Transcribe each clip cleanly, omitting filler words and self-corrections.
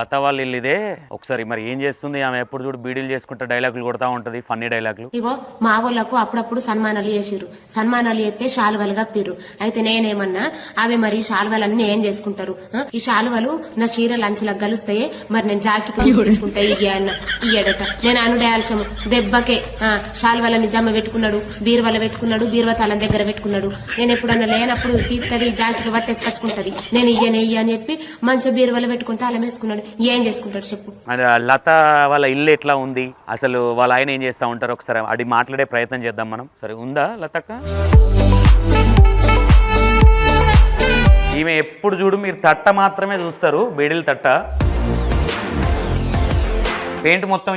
లత వాళ్ళ ఇల్లు ఇదే. ఒకసారి మరి ఏం చేస్తుంది ఆమె, ఎప్పుడు చూడు బీడీలు చేసుకుంటే డైలాగులు కొడతా ఉంటది, ఫన్నీ డైలాగులు. ఇగో మా వాళ్ళకు అప్పుడప్పుడు సన్మానాలు చేసిర్రు, సన్మానాలు చేస్తే శాలువలు కప్పిర్రు. అయితే నేనేమన్నా అవి మరి శాలువలన్నీ ఏం చేసుకుంటారు, ఈ శాలువలు నా చీర లంచులకు గలుస్తాయి, మరి నేను జాకెట్ కుట్టించుకుంటా ఇయ్యన్న ఇయ్యడట. నేను అనుడయాల్సము దెబ్బకే శాలువలని జమ్మ పెట్టుకున్నాడు, బీరువల పెట్టుకున్నాడు, బీరువ తాళం దగ్గర పెట్టుకున్నాడు. నేను ఎప్పుడన్నా లేనప్పుడు తీర్థది జాకెట్ పట్టేసుకొచ్చుకుంటది, నేను ఇయ్యనే ఇయ్య అని చెప్పి మంచి బీరువల పెట్టుకుని తాళం వేసుకున్నాడు. ఏం చేసుకుంటాడు చెప్పు. లత వాళ్ళ ఇల్లు ఎట్లా ఉంది, అసలు వాళ్ళ ఆయన ఏం చేస్తా ఉంటారు, ఒకసారి అది మాట్లాడే ప్రయత్నం చేద్దాం మనం. సరే ఉందా లతక్క? ఈమె ఎప్పుడు చూడు మీరు తట్ట మాత్రమే చూస్తారు, బీడీలు తట్ట. పెయింట్ మొత్తం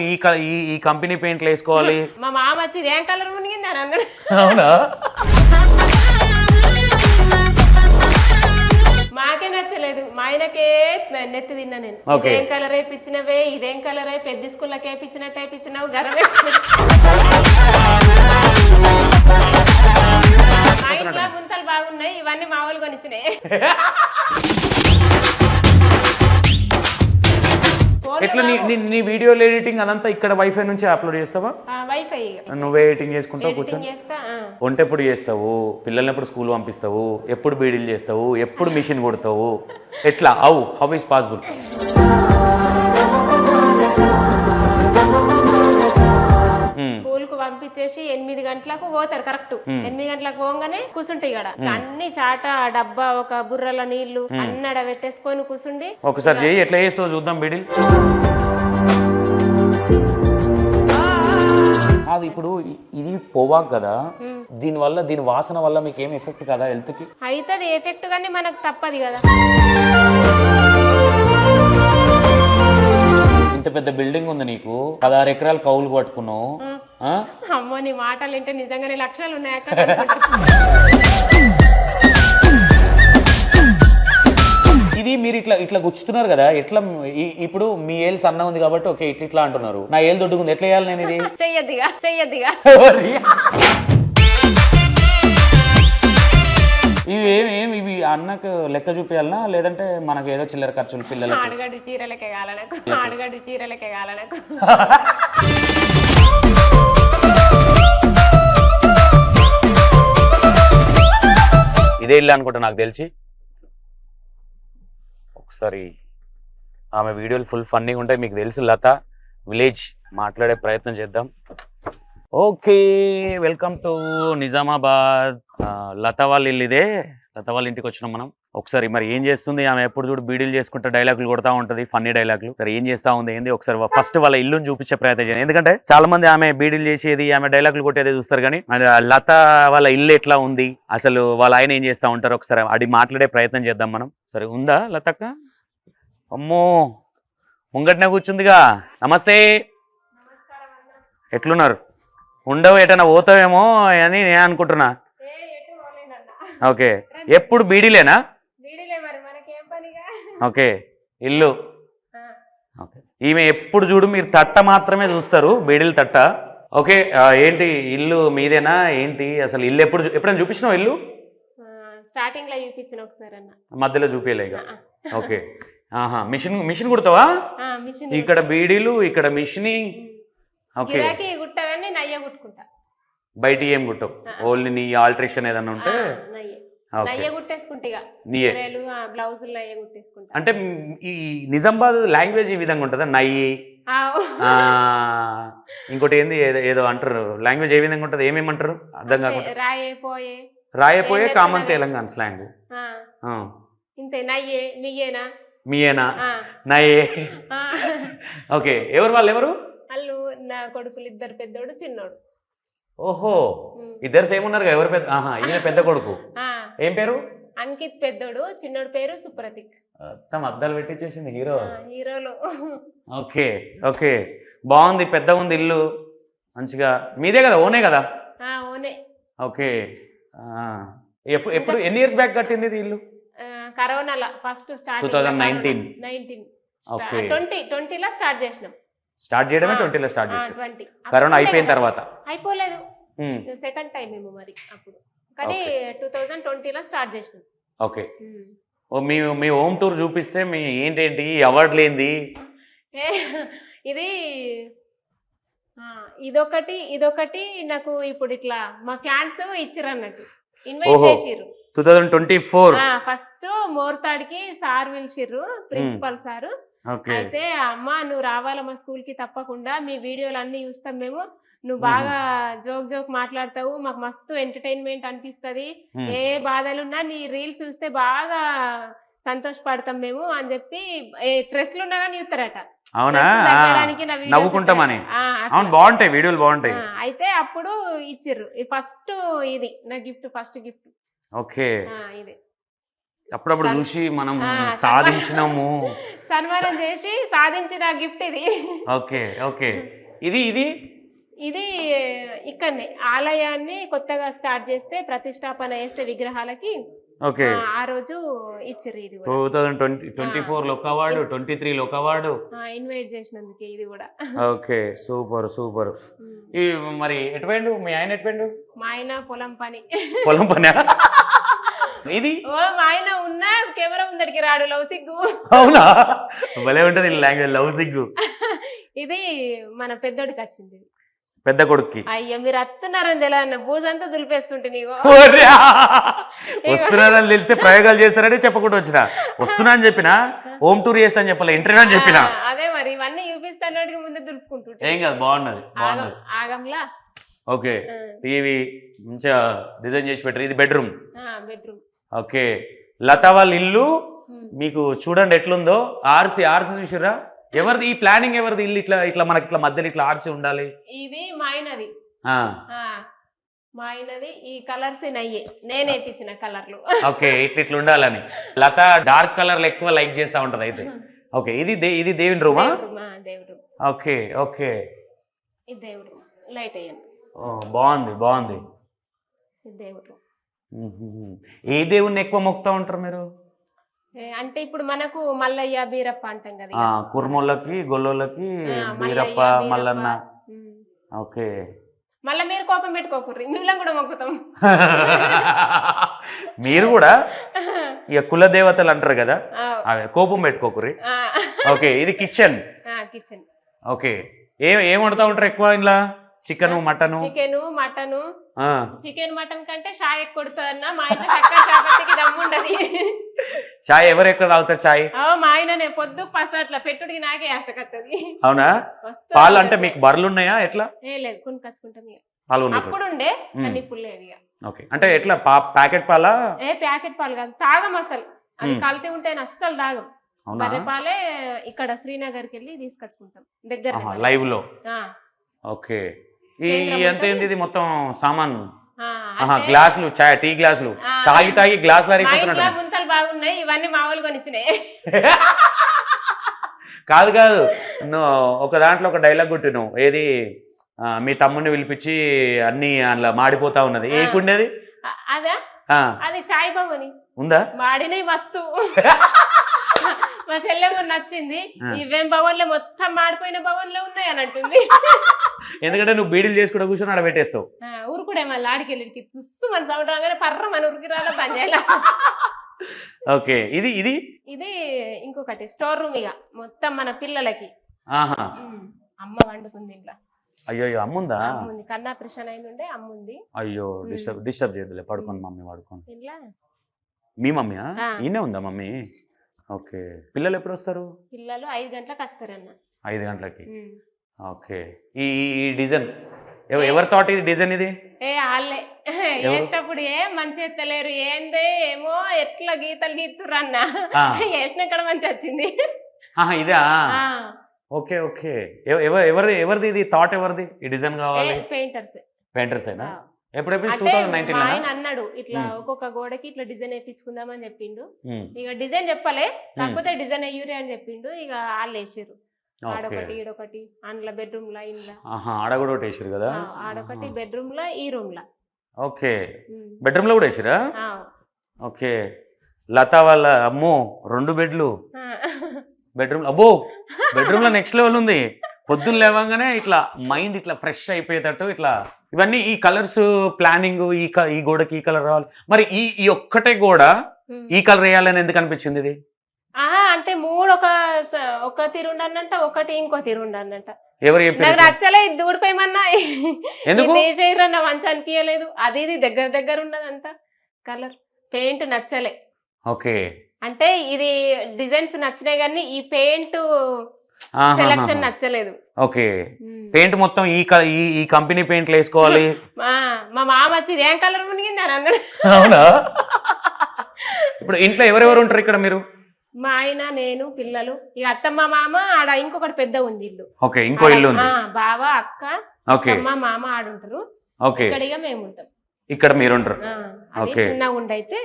ఈ కంపెనీ పెయింట్లు వేసుకోవాలి. మా మామ వచ్చి ఏం కలర్ మునిగింది అని అన్నాడు. అవునా? మాకే నచ్చలేదు, మా ఆయనకే నెత్తి తిన్నా నేను. ఇదేం కలర్ వేయించినవే, ఇదేం కలర్ పెద్ద స్కూల్కి వేయించినట్టు వేయించినావు, గర్వ మా ఇంట్లో ముంతలు బాగున్నాయి, ఇవన్నీ మా వాళ్ళు కొనిచ్చినాయి. ఎట్లా నీ వీడియోలు ఎడిటింగ్ అదంతా ఇక్కడ వైఫై నుంచి అప్లోడ్ చేస్తావా? వైఫై నువ్వే ఎడిటింగ్ చేసుకుంటావు కూర్చొని? వంట ఎప్పుడు చేస్తావు, పిల్లల్ని ఎప్పుడు స్కూల్ పంపిస్తావు, ఎప్పుడు బీడీలు చేస్తావు, ఎప్పుడు మిషన్ కొడతావు, ఎట్లా హౌ ఇస్ పాసిబుల్? స్కూల్ కు పంపించేసి 8 గంటలకు పోతారు, కరెక్ట్ 8 గంటలకు పోగానే కూర్చుంటాయి ఇక్కడ అన్ని చాట డబ్బా ఒక బుర్రల నీళ్లు అన్నడ పెట్టేసుకొని కూర్చుండి. ఒకసారి చేయి, ఎట్లా చేస్తావు చూద్దాం బీడీలు. కాదు, ఇప్పుడు ఇది పొవాక్ కదా, దీని వాసన వల్ల మీకు ఏం ఎఫెక్ట్ కదా హెల్త్ కి? అవుతుంది ఎఫెక్ట్, కానీ మనకు తప్పది కదా. ఇంత పెద్ద బిల్డింగ్ ఉంది నీకు, 16 ఎకరాలు కౌలు పట్టుకున్నావు. అమ్మో నీ మాటలు వింటే నిజంగానే లక్షలు ఉన్నాయా? ఇది మీరు ఇట్లా గుచ్చుతున్నారు కదా, ఎట్లా ఇప్పుడు మీ ఏళ్ళు సన్న ఉంది కాబట్టి ఓకే ఇట్లా అంటున్నారు, నా ఏళ్ళు దొడ్డుకుంది, ఎట్లా వేయాలి నేను? ఇది చెయ్యద్దిగా. ఇవి అన్నకు లెక్క చూపించాలనా, లేదంటే మనకు ఏదో చిల్లర ఖర్చులు పిల్లలు? ఆడగడ్డు చీరలకే కాలనకు. ఇదే ఇల్లు అనుకుంటా నాకు తెలిసి. ఒకసారి ఆమె వీడియోలు ఫుల్ ఫన్నీగా ఉంటాయి, మీకు తెలుసు లత విలేజ్. మాట్లాడే ప్రయత్నం చేద్దాం. Okay, welcome to Nizamabad. Latha వాళ్ళ ఇల్లు ఇదే. లత వాళ్ళ ఇంటికి వచ్చినాం మనం. ఒకసారి మరి ఏం చేస్తుంది ఆమె, ఎప్పుడు చూడు బీడీలు చేసుకుంటే డైలాగులు కొడతా ఉంటది, ఫన్నీ డైలాగులు. సరే ఏం చేస్తా ఉంది ఏంది, ఒకసారి ఫస్ట్ వాళ్ళ ఇల్లుని చూపించే ప్రయత్నం చేయండి. ఎందుకంటే చాలా మంది ఆమె బీడీలు చేసేది, ఆమె డైలాగులు కొట్టేది చూస్తారు, కానీ లత వాళ్ళ ఇల్లు ఎట్లా ఉంది, అసలు వాళ్ళ ఆయన ఏం చేస్తా ఉంటారు, ఒకసారి అది మాట్లాడే ప్రయత్నం చేద్దాం మనం. సరే ఉందా లతక్క? అమ్మో ముంగట్నే కూర్చుందిగా. నమస్తే, ఎట్లున్నారు? ఉండవు, ఎటన్నా పోతావేమో అని నేను అనుకుంటున్నా. ఓకే, ఎప్పుడు బీడీలేనా? ఓకే, ఇల్లు ఓకే. ఈమె ఎప్పుడు చూడు మీరు తట్ట మాత్రమే చూస్తారు, బీడీలు తట్ట. ఓకే, ఏంటి ఇల్లు మీదేనా ఏంటి? అసలు ఇల్లు ఎప్పుడైనా చూపించినావు ఇల్లు? స్టార్టింగ్ లో చూపించిన ఒకసారి అన్న, మధ్యలో చూపించలే ఇక. ఓకే, మిషన్ కుడతావా? ఇక్కడ బీడీలు, ఇక్కడ మిషన్. ఓకే, బయట ఏం కుట్టవు, ఓన్లీ నీ ఆల్టరేషన్ ఏదన్నా ఉంటే అంటే. ఈ నిజామాబాద్ లాంగ్వేజ్ ఈ విధంగా ఉంటుందా? నయ్యి, ఇంకోటి ఏంది ఏదో అంటారు లాంగ్వేజ్, ఏ విధంగా ఉంటుంది, ఏమేమంటారు అర్థం కాకుండా? రాయపోయే కామన్ తెలంగాణ స్లాంగ్. మీయేనా నయ్యే. ఓకే, ఎవరు వాళ్ళు? ఎవరు వాళ్ళు? నా కొడుకులు ఇద్దరు, పెద్దోడు చిన్నోడు. ఓహో, ఇద్దరు సేమ్ ఉన్నారు. ఎవరు పెద్ద? ఈయన పెద్ద కొడుకు ఏం పేరు? అంకిత్. పెద్దోడు, చిన్నోడు పేరు సుప్రతీక్. అద్దాలు పెట్టించేసింది హీరోలో. ఓకే ఓకే, బాగుంది, పెద్దగా ఉంది ఇల్లు మంచిగా. మీదే కదా, ఓనే కదా? ఓనే. ఓకే, ఎప్పుడు ఎన్ని ఇయర్స్ బ్యాక్ కట్టింది ఇది ఇల్లు? కరోనాలో ఫస్ట్ స్టార్ట్ 2019. ఓకే, 2020లో స్టార్ట్ చేసినాం. స్టార్ట్ చేయడమే 20లో స్టార్ట్ చేసాం. కరోనా అయిపోయిన తర్వాత అయిపోలేదు, సెకండ్ టైం ఏమో మరి అప్పుడు, కానీ 2020లో స్టార్ట్ చేసినాం. ఓకే, ఓ మీ హోమ్ టూర్ చూపిస్తే మీ ఏంటేంటి అవార్డులు ఏంది? ఇది ఇదొకటి నాకు ఇప్పుడు ఇట్లా మా ఫ్యాన్స్ ఇచ్చిర్రు అన్నట్టు, ఇన్వైట్ చేసిర్రు. 2024 ఫస్ట్ మోర్తాడికి సార్ పిలిచిర్రు, ప్రిన్సిపల్ సారు. అయితే అమ్మ నువ్వు రావాలా మా స్కూల్ కి తప్పకుండా, మీ వీడియోలు అన్ని చూస్తాం మేము, నువ్వు బాగా జోక్ మాట్లాడతావు, మాకు మస్తు ఎంటర్టైన్మెంట్ అనిపిస్తది, ఏ బాధలున్నా నీ రీల్స్ చూస్తే బాగా సంతోషపడతాం మేము అని చెప్పి స్ట్రెస్ లు ఉన్నా కానీ చూస్తారట. అవునా? నవ్వుకుంటామని. అవును, బాగుంటాయి వీడియోలు, బాగుంటాయి. అయితే అప్పుడు ఇచ్చిర్రు ఫస్ట్, ఇది నా గిఫ్ట్, ఫస్ట్ గిఫ్ట్. ఓకే, ఇది అప్పుడప్పుడు చూసి మనం సాధించినాము, సన్మానం చేసి సాధించిన గిఫ్ట్ ఇది. ఓకే ఓకే, ఇది ఇక్కడనే ఆలయాన్ని కొత్తగా స్టార్ట్ చేస్తే, ప్రతిష్టాపన చేస్తే విగ్రహాలకి, ఓకే, ఆ రోజు ఇచ్చిర్రు. ఇది 2024 ఒక అవార్డు, 23 ఒక అవార్డు, ఇన్వైట్ చేసినందుకే ఇది కూడా. Okay, super super. మరి ఎటువైండు మీ ఆయన? ఎటువైండు? మా ఆయన పొలం పని. పొలం పని. ఇది మా ఆయన ఉన్న కెమెరా ముందడికి రాడు, లవ్ సిగ్గు. అవునా? భలే ఉంటది లాంగ్వేజ్, లవ్ సిగ్గు. ఇది మన పెద్దోడికి వచ్చింది, పెద్ద కొడుక్కి. అయ్యో మీరు వస్తున్నారని తెలియదు, బూజంతా దులిపేస్తుంటే నీకు. వస్తున్నారని తెలిస్తే ప్రయోగాలు చేస్తారని చెప్పకుండా వచ్చిన, వస్తున్నా అని చెప్పిన, హోమ్ టూర్ చేస్తా అని చెప్పలే, ఇంటర్వ్యూ అని చెప్పిన. అదే మరి ఇవన్నీ చూపిస్తాను ముందే దులుపుకుంటుంటే ఏం కాదు, బాగున్నది బాగున్నది. ఆగంలా. ఓకే, టీవీ మంచిగా డిజైన్ చేసి పెట్టారు. ఇది బెడ్రూమ్. ఓకే, లత వాళ్ళ ఇల్లు మీకు చూడండి ఎట్లుందో. ఆర్సీ చూసిరా? ఎవరిది ఈ ప్లానింగ్? ఎవరిది ఇల్లు ఇట్లా మనకి ఇట్లా మధ్యలో ఇట్లా ఆర్సీ ఉండాలి? ఇది మా ఆయనది. ఈ కలర్స్ నేనే ఇచ్చిన కలర్లు. ఓకే, ఇట్లా ఉండాలని. లత డార్క్ కలర్లు ఎక్కువ లైక్ చేస్తా ఉంటది అయితే. ఓకే, ఇది దేవుని రూమా? దేవుడు. ఓకే ఓకే, ఇది దేవుడు. లైట్ అయ్యండి. బాగుంది. దేవుడు. ఏ దేవుణ్ణి ఎక్కువ మొక్కుతా ఉంటారు మీరు? అంటే ఇప్పుడు మనకు మల్లయ్య, బీరప్ప అంటాం కదా, కుర్మోళ్ళకి, గొల్లోళ్ళకి బీరప్ప, మల్లన్న. ఓకే, మళ్ళీ మీరు కోపం పెట్టుకోకూర్రి, మిమ్మల్ని కూడా మొక్కుతాం. మీరు కూడా ఇక కుల దేవతలు అంటారు కదా, కోపం పెట్టుకోకూర్రి. ఓకే, ఇది కిచెన్. ఓకే, ఏం వండుతా ఉంటారు ఎక్కువ ఇంట్లో? చికెన్ మటన్ కంటే చాయ్ ఎక్కువ కొడుతుందన్న మా ఇంట్లో. చక్కెర చాపత్తికి దమ్ముండది. చాయ్ ఎవరు ఎక్కువ తాగుతారు? చాయ్ మా ఆయననే పొద్దు అట్లా పెట్టుడికి నాకే ఆశకత్తది. అవునా? పాలు అంటే మీకు బర్రెలు ఉన్నాయా? ఎట్లా? లేదు, కొనుకొచ్చుకుంటాం. పాలు అప్పుడు ఉండే, అన్ని ఇప్పుడు లేదు. ఓకే, అంటే ఎట్లా ప్యాకెట్ పాలా? ప్యాకెట్ పాలు కాదు, తాగం అసలు. అది కల్తీ ఉంటే అస్సలు తాగం. బర్రె పాలే ఇక్కడ శ్రీనగర్కి వెళ్ళి తీసుకొచ్చుకుంటాం దగ్గర లైవ్ లో. ఓకే, ఎంత ఏంది ఇది మొత్తం సామాన్? గ్లాసులు, టీ గ్లాసులు తాగి గ్లాసులు అరిగిపోతున్నాడు. ముంతలు బాగున్నాయి, ఇవన్నీ మామూలుగా కొనిచ్చినాయి. కాదు నువ్వు ఒక దాంట్లో ఒక డైలాగ్ కొట్టినావు, ఏది మీ తమ్ముడిని పిలిపించి అన్ని అందులో మాడిపోతా ఉన్నది, ఏకుండేది? అదా, అది చాయ్ బాగుని ఉందా? మాడినవి మస్తు. మా చెల్లెమ్మ నచ్చింది, ఇవేం భవన్లో మొత్తం మాడిపోయిన భవన్లో ఉన్నాయి అని అంటుంది. ఎందుకంటే నువ్వు బీడీలు చేసుకుంటూ కూర్చొని ఆడ పెట్టేస్తావు. ఊరుకుడే మళ్ళీ ఆడికెళ్ళి తుస్సు మన సౌండ్ రాగానే పర్ర మన ఉరికి రాలా పని చేయాల. ఓకే, ఇది ఇంకొకటి స్టోర్ రూమ్. ఇక మొత్తం మన పిల్లలకి. అమ్మ వండుకుంది ఇంట్లో. అయ్యో, అమ్ముందా? అమ్ముంది, కన్నా ప్రశ్న అయినుండే అమ్ముంది. అయ్యో, డిస్టర్బ్ చేయదులే, పడుకోండి మమ్మీ, పడుకోండి. మీ మమ్మీ ఈయనే ఉందా మమ్మీ? ఓకే, పిల్లలు ఎప్పుడు వస్తారు? పిల్లలు 5 గంటలకు వస్తారన్న. 5 గంటలకి. ఓకే, ఈ డిజైన్ ఎవరి తోట ఇది డిజైన్? ఇది వాళ్ళే వేసేటప్పుడు మంచి ఎత్తలేరు, ఏందే ఏమో ఎట్లా గీతలు గీతుర్రు అన్న, వేసినక్కడ మంచి వచ్చింది. ఇదా? ఓకే ఓకే, ఎవరిది ఇది థాట్? ఎవరిది ఈ డిజైన్ కావాలి? పెయింటర్స్ అయినా? ఎప్పుడెప్పుడు? 2019 ఆయన అన్నాడు ఇట్లా ఒక్కొక్క గోడకి ఇట్లా డిజైన్ వేయించుకుందామని చెప్పిండు. ఇక డిజైన్ చెప్పలే, కాకపోతే డిజైన్ అయ్యూరి అని చెప్పిండు. ఇక వాళ్ళు వేసారు, ఆడొకటి ఈడొకటి, అందులో బెడ్రూమ్ లా, ఇంట్లో ఆడ కూడా వేసారు కదా, ఆడొకటి బెడ్రూమ్ లా, ఈ రూమ్ లా. ఓకే, బెడ్రూమ్ లో కూడా వేసారా? ఓకే, లత వాళ్ళ అమ్మో 2 బెడ్లు బెడ్రూమ్. అబ్బో, బెడ్రూమ్ లో నెక్స్ట్ లెవెల్ ఉంది. పొద్దున్న లేవగానే ఇట్లా మైండ్ ఇట్లా ఫ్రెష్ అయిపోయేటట్టు ఇట్లా ఇవన్నీ ఈ కలర్స్ ప్లానింగ్, ఈ గోడకి ఈ కలర్ రావాలి. మరి ఈ ఒక్కటే గోడ ఈ కలర్ వేయాలని ఎందుకు అనిపించింది ఇది? అంటే మూడు ఒక తీరు ఉండనంట, ఒకటి ఇంకో తీరు ఉండనంట. ఎవరు నాకు చెప్పారు? నచ్చలే, ఇది దూడిపోయమన్నా ఎందుకు? చేయరన్న మంచి అనిపించలేదు. అది ఇది దగ్గర ఉన్నదంతా కలర్ పెయింట్ నచ్చలే. ఓకే, అంటే ఇది డిజైన్స్ నచ్చినాయి కానీ ఈ పెయింట్ సెలక్షన్ నచ్చలేదు. ఓకే, పెయింట్ మొత్తం ఈ కంపెనీ పెయింట్లు వేసుకోవాలి. మా మామ వచ్చి ఏం కలర్ మునిగింది అని అన్నాడు. అవునా? ఇప్పుడు ఇంట్లో ఎవరెవరు ఉంటారు ఇక్కడ మీరు? మా ఆయన, నేను, పిల్లలు, ఇక అత్తమ్మ, మామ, ఆడ ఇంకొకటి పెద్ద ఉంది ఇల్లు. ఓకే, ఇంకో ఇల్లు ఉంది. బావ, అక్క, అత్తమ్మ, మామ ఆడుంటారు. ఓకే, ఇక్కడిగా మేము ఉంటాం. ఇక్కడ మీరు ఉంటారు. అది చిన్నగా ఉండైతే.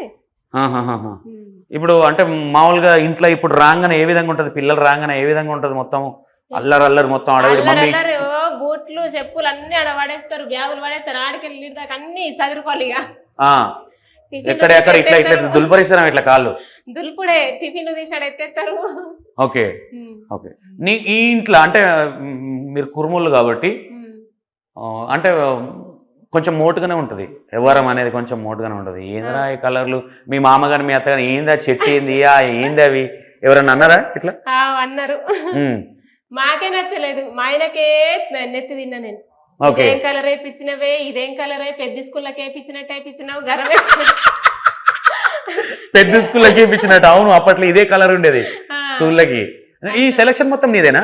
ఇప్పుడు అంటే మామూలుగా ఇంట్లో ఇప్పుడు రాగానే ఏ విధంగా ఉంటది? పిల్లలు రాగానే ఏ విధంగా ఉంటది? మొత్తం అల్లరి మొత్తం అడవి, బూట్లు, చెప్పులు అన్ని ఆడ పడేస్తారు, బ్యాగులు పడేస్తారు, ఆడికెళ్ళి దాకా అన్ని చదువుకోవాలి. ఎక్కడ ఇట్లా దుల్పరిస్తారా ఇట్లా కాళ్ళు? దుల్పుడే, టిఫిన్ తీసాడు ఎత్తేస్తారు. Okay, okay. ఈ ఇంట్లో అంటే మీరు కుర్మూలు కాబట్టి అంటే కొంచెం మోటుగానే ఉంటది, వ్యవహారం అనేది కొంచెం మోటుగానే ఉంటది. ఏందిరా ఈ కలర్లు? మీ మామగారు, మీ అత్తగారు ఏందా చెట్టు ఏంది, ఏంది అవి ఎవరన్నా అన్నారా ఇట్లా? అన్నారు. మాకే నచ్చలేదు, మా ఆయనకే నెత్తి తిన్నా నేను. ఇదేం కలర్ వేయించినవే, ఇదేం కలర్ పెద్ద స్కూళ్ళకి వేయించినట్టు వేయించినావు, గరం పెద్ద స్కూళ్ళకి వేయించినట్టు. అవును, అప్పట్లో ఇదే కలర్ ఉండేది స్కూళ్ళకి. ఈ సెలక్షన్ మొత్తం నీదేనా?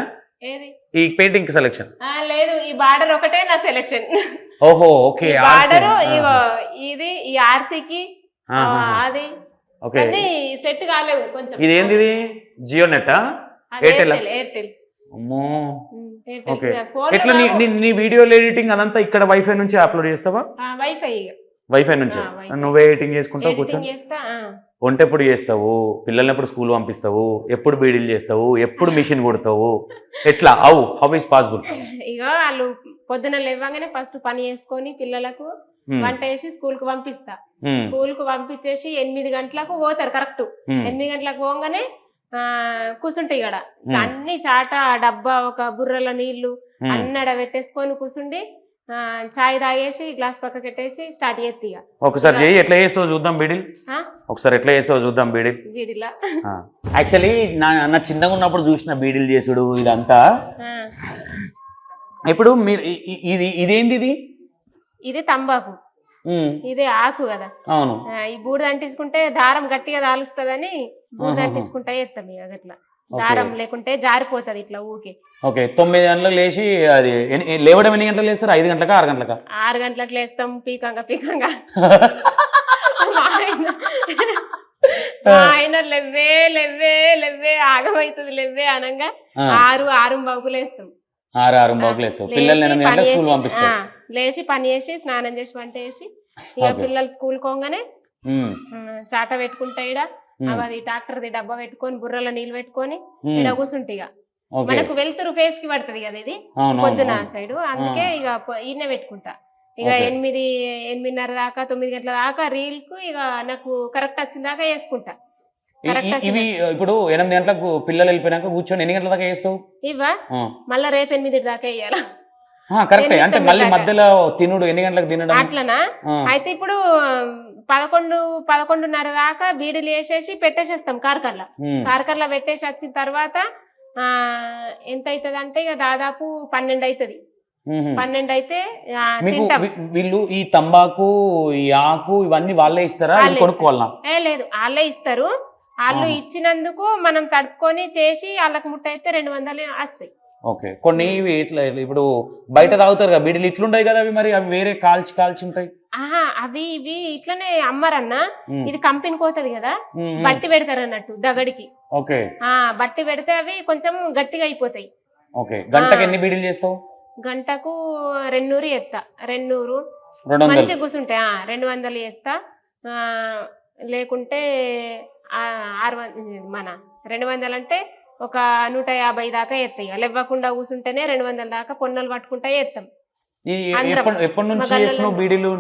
ఈ పెయింటింగ్ సెలక్షన్? లేదు, ఈ బార్డర్ ఒకటే నా సెలక్షన్. ఓహో, ఓకే. బార్డర్ ఇది ఈ ఆర్సీకి అది సెట్ కాలేవు కొంచెం. ఇది ఏంది? జియో నెట్, ఎయిర్టెల్? అమ్మో, ఓకే. ఎట్లా నీ వీడియో ఎడిటింగ్ అదంతా ఇక్కడ వైఫై నుంచి అప్లోడ్ చేస్తావా? వైఫై నుంచి నువ్వే ఎడిటింగ్ చేసుకుంటావు కూర్చొని? వంట ఎప్పుడు చేస్తావు? పిల్లల్ని ఎప్పుడు స్కూల్ పంపిస్తావు? ఎప్పుడు బీడీలు చేస్తావు? ఎప్పుడు మిషన్ కొడతావు? ఎట్లా? How is possible? ఇక వాళ్ళు పొద్దున లేవగానే ఫస్ట్ పని చేసుకొని పిల్లలకు వంట వేసి స్కూల్ కు పంపిస్తా. స్కూల్ కు పంపించేసి 8 గంటలకు పోతారు. కరెక్ట్ 8 గంటలకు పోగానే కూసుంటాయి ఇక్కడ అన్ని చాట, డబ్బా, ఒక బుర్రల నీళ్లు అన్నడ పెట్టేసుకొని కూసుండి చాయ్ తాగేసి గ్లాస్ పక్కకి పెట్టేసి స్టార్ట్ చేస్తా. ఇక ఒకసారి చెయ్యి, ఎట్లా చేస్తావు చూద్దాం బీడీలు. ఒకసారి ఎట్లా చేస్తావు చూద్దాం బీడీలా. యాక్చువల్లీ నా చిన్నగా ఉన్నప్పుడు చూసిన బీడీలు చేసుడు ఇదంతా. ఇప్పుడు మీరు ఇదేంది? ఇది తంబాకు, ఇదే ఆకు కదా. అవును, ఈ బూడిద అంటించుకుంటే దారం గట్టిగా తాలుస్తుందని బూడిద అంటించుకుంటా చేస్తాం. ఇక అట్లా దారం లేకుంటే జారిపోతుంది ఇట్లా ఊకే. ఓకే, 9 గంటలకు లేచి అది లేవడం ఎన్ని గంటలకు లేస్తారు? 5 గంటలకా 6 గంటలకా? 6 గంటలకు లేస్తాం పీకంగా. ఆయన లెవ్వే ఆగమవుతుంది, లెవ్వే అనంగా 6:06 లేస్తాం. 6:06 లేస్తాం. పిల్లల్ని 8 గంటలకు స్కూల్ పంపిస్తాం. లేచి పని చేసి స్నానం చేసి వంట చేసి ఇక పిల్లలు స్కూల్ కోగానే చాట పెట్టుకుంటా. ఇడ అది ట్రాక్టర్ది డబ్బా పెట్టుకొని బుర్రల నీళ్ళు పెట్టుకొని ఇడ కూర్చుంటే ఇక మనకు వెళ్తురు ఫేస్ కి పడుతుంది కదా ఇది పొద్దున సైడ్, అందుకే ఇక ఈయన పెట్టుకుంటా. ఇక 8:30 దాకా 9 గంటల దాకా రీల్ కు ఇక నాకు కరెక్ట్ వచ్చిన దాకా వేసుకుంటా. ఇవి ఇప్పుడు 8 గంటలకు పిల్లలు వెళ్ళిపోయినాక కూర్చొని ఎన్ని గంటల దాకా వేస్తావు? ఇవా మళ్ళా రేపు 8 దాకా వేయాలా? కరెక్టే. అంటే మళ్ళీ మధ్యలో తినుడు ఎన్ని గంటలకు తినడం అట్లనా? అయితే ఇప్పుడు 11:30 దాకా బీడీలు వేసేసి పెట్టేసేస్తాం కార్కర్లా పెట్టేసి వచ్చిన తర్వాత ఎంత అవుతుంది అంటే ఇక దాదాపు 12 అవుతుంది. 12 అయితే వీళ్ళు ఈ తంబాకు, ఈ ఆకు ఇవన్నీ వాళ్ళే ఇస్తారా, కొనుక్కోవాలా? లేదు, వాళ్ళే ఇస్తారు. వాళ్ళు ఇచ్చినందుకు మనం తడుపుకొని చేసి వాళ్ళకి ముట్ట అయితే 200 వస్తాయి. ఓకే. కొన్ని ఇట్లా ఇప్పుడు బయట తాగుతారు కదా బీడీలు, ఇట్లుంటాయి కదా అవి, మరి అవి వేరే కాల్చి ఉంటాయి. అవి ఇవి ఇట్లనే అమ్మరన్న. ఇది కంపెనీ పోతుంది కదా, బట్టి పెడతారు అన్నట్టు దగడికి. ఓకే, బట్టి పెడితే అవి కొంచెం గట్టిగా అయిపోతాయి. ఓకే. గంటకు ఎన్ని బీడీలు చేస్తావు? గంటకు 200 చేస్తా. 200 మంచిగా కూర్చుంటాయి. 200 చేస్తా. లేకుంటే 600 మన 200 అంటే ఒక 150 దాకా ఎత్తాయి. లేవ్వకుండా కూర్చుంటేనే 200 దాకా పొన్నలు పట్టుకుంటా ఎత్తాం. ఎప్పటి నుంచి చేస్తున్నావు బీడీలు?